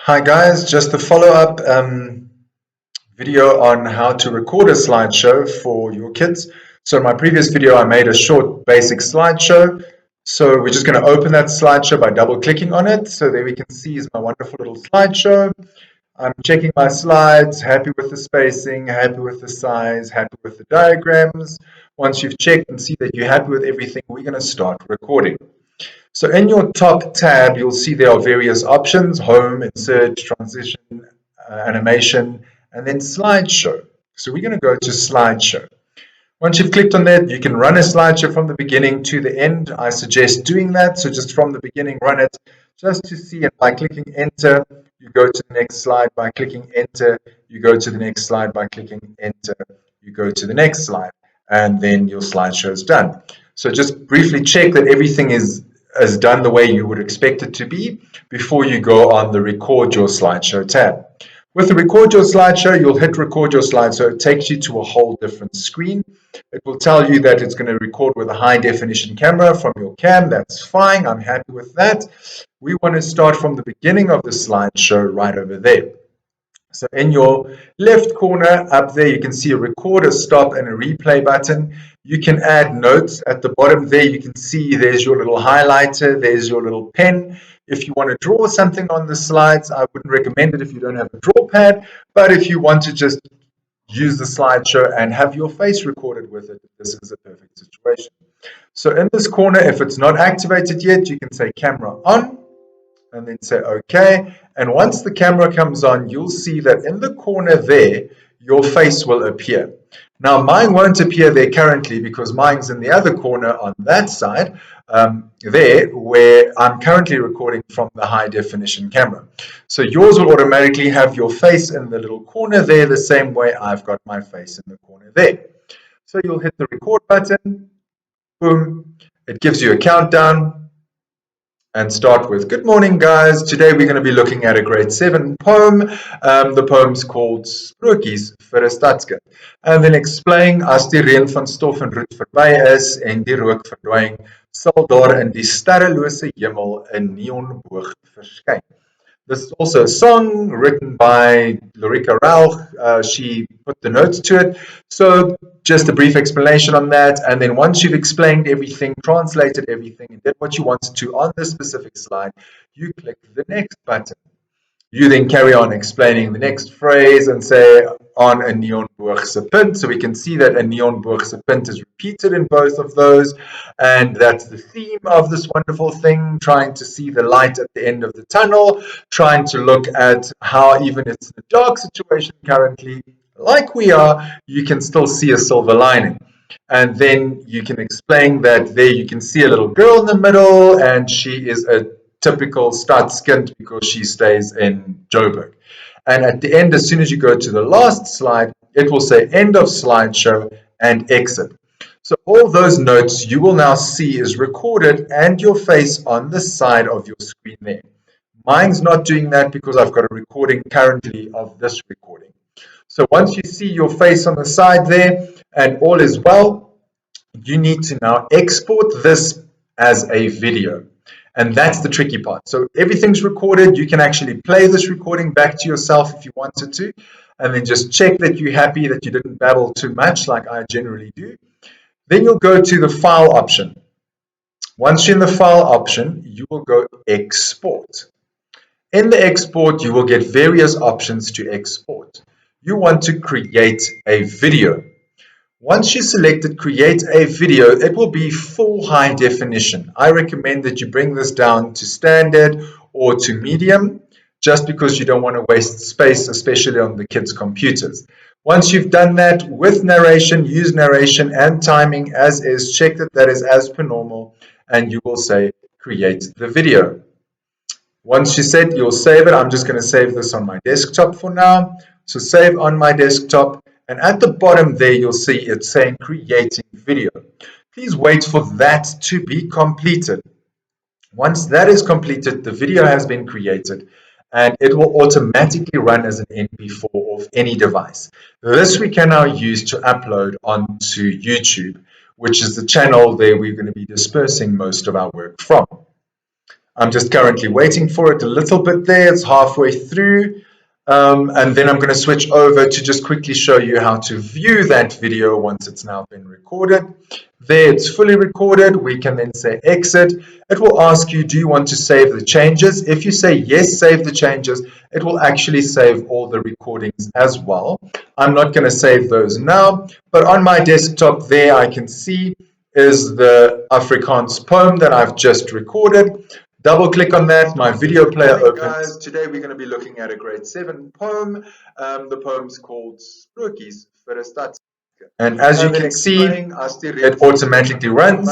Hi guys, just a follow-up video on how to record a slideshow for your kids. So in my previous video I made a short basic slideshow. So we're just going to open that slideshow by double-clicking on it. So there we can see is my wonderful little slideshow. I'm checking my slides, happy with the spacing, happy with the size, happy with the diagrams. Once you've checked and see that you're happy with everything, we're going to start recording. So in your top tab, you'll see there are various options: home, insert, transition, animation, and then slideshow. So we're going to go to slideshow. Once you've clicked on that, you can run a slideshow from the beginning to the end. I suggest doing that. So just from the beginning, run it just to see. And by clicking enter, you go to the next slide. By clicking enter, you go to the next slide. By clicking enter, you go to the next slide. And then your slideshow is done. So just briefly check that everything is done the way you would expect it to be before you go on the record your slideshow tab. With the record your slideshow, you'll hit record your slideshow. It takes you to a whole different screen. It will tell you that it's going to record with a high definition camera from your cam. That's fine. I'm happy with that. We want to start from the beginning of the slideshow right over there. So in your left corner up there, you can see a record, a stop, and a replay button. You can add notes at the bottom there. You can see there's your little highlighter, there's your little pen. If you want to draw something on the slides, I wouldn't recommend it if you don't have a draw pad, but if you want to just use the slideshow and have your face recorded with it, this is a perfect situation. So in this corner, if it's not activated yet, you can say camera on, and then say OK. And once the camera comes on, you'll see that in the corner there, your face will appear. Now, mine won't appear there currently because mine's in the other corner on that side, there where I'm currently recording from the high definition camera. So yours will automatically have your face in the little corner there, the same way I've got my face in the corner there. So you'll hit the record button, boom, it gives you a countdown, and start with, good morning guys, today we're going to be looking at a grade 7 poem. The poem's called Sprokies vir 'n Stadskind. And then explain, as die reën van stof en roet verby is en die rook verdwyn, sal daar in die sterrelose hemel 'n neonboog verskyn. This is also a song written by Lorica Rauch. She put the notes to it. So just a brief explanation on that. And then once you've explained everything, translated everything, and did what you wanted to on this specific slide, you click the next button. You then carry on explaining the next phrase and say, on 'n neonboogse punt. So we can see that a neonboogse punt is repeated in both of those. And that's the theme of this wonderful thing, trying to see the light at the end of the tunnel, trying to look at how even it's a dark situation currently, like we are, you can still see a silver lining. And then you can explain that there you can see a little girl in the middle, and she is a typical stadskind because she stays in Joburg. And at the end, as soon as you go to the last slide, it will say end of slideshow and exit. So all those notes you will now see is recorded and your face on the side of your screen there. Mine's not doing that because I've got a recording currently of this recording. So once you see your face on the side there and all is well, you need to now export this as a video. And that's the tricky part. So everything's recorded. You can actually play this recording back to yourself if you wanted to, and then just check that you're happy that you didn't babble too much like I generally do. Then you'll go to the file option. Once you're in the file option, you will go export. In the export, you will get various options to export. You want to create a video. Once you selected create a video, it will be full high definition. I recommend that you bring this down to standard or to medium, just because you don't want to waste space, especially on the kids' computers. Once you've done that with narration, use narration and timing as is, check that that is as per normal, and you will say create the video. Once you said you'll save it, I'm just going to save this on my desktop for now. So save on my desktop. And at the bottom there, you'll see it's saying creating video. Please wait for that to be completed. Once that is completed, the video has been created and it will automatically run as an MP4 of any device. This we can now use to upload onto YouTube, which is the channel there we're going to be dispersing most of our work from. I'm just currently waiting for it a little bit there. It's halfway through. And then I'm going to switch over to just quickly show you how to view that video once it's now been recorded. There, it's fully recorded. We can then say exit. It will ask you, do you want to save the changes? If you say yes, save the changes, it will actually save all the recordings as well. I'm not going to save those now, but on my desktop there, I can see is the Afrikaans poem that I've just recorded. Double click on that, my video player opens. Guys, today we're going to be looking at a grade 7 poem. The poem's called Sprokies vir 'n Stad. And as you can see, it automatically runs.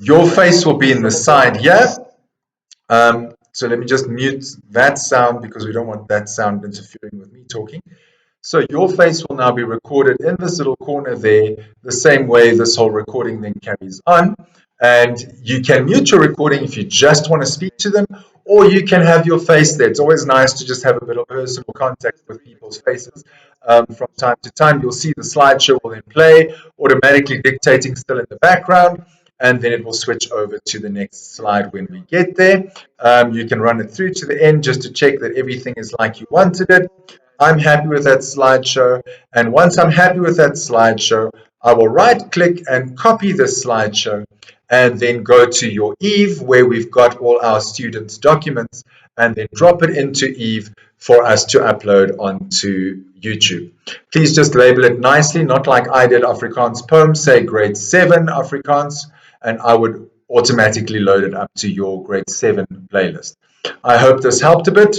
Your face will be in the side here. So let me just mute that sound because we don't want that sound interfering with me talking. So your face will now be recorded in this little corner there, the same way this whole recording then carries on. And you can mute your recording if you just want to speak to them, or you can have your face there. It's always nice to just have a bit of personal contact with people's faces. From time to time, you'll see the slideshow will then play, automatically dictating still in the background, and then it will switch over to the next slide when we get there. You can run it through to the end just to check that everything is like you wanted it. I'm happy with that slideshow, and once I'm happy with that slideshow, I will right click and copy this slideshow and then go to your Eve where we've got all our students' documents and then drop it into Eve for us to upload onto YouTube. Please just label it nicely, not like I did Afrikaans poem, say grade 7 Afrikaans, and I would automatically load it up to your grade 7 playlist. I hope this helped a bit.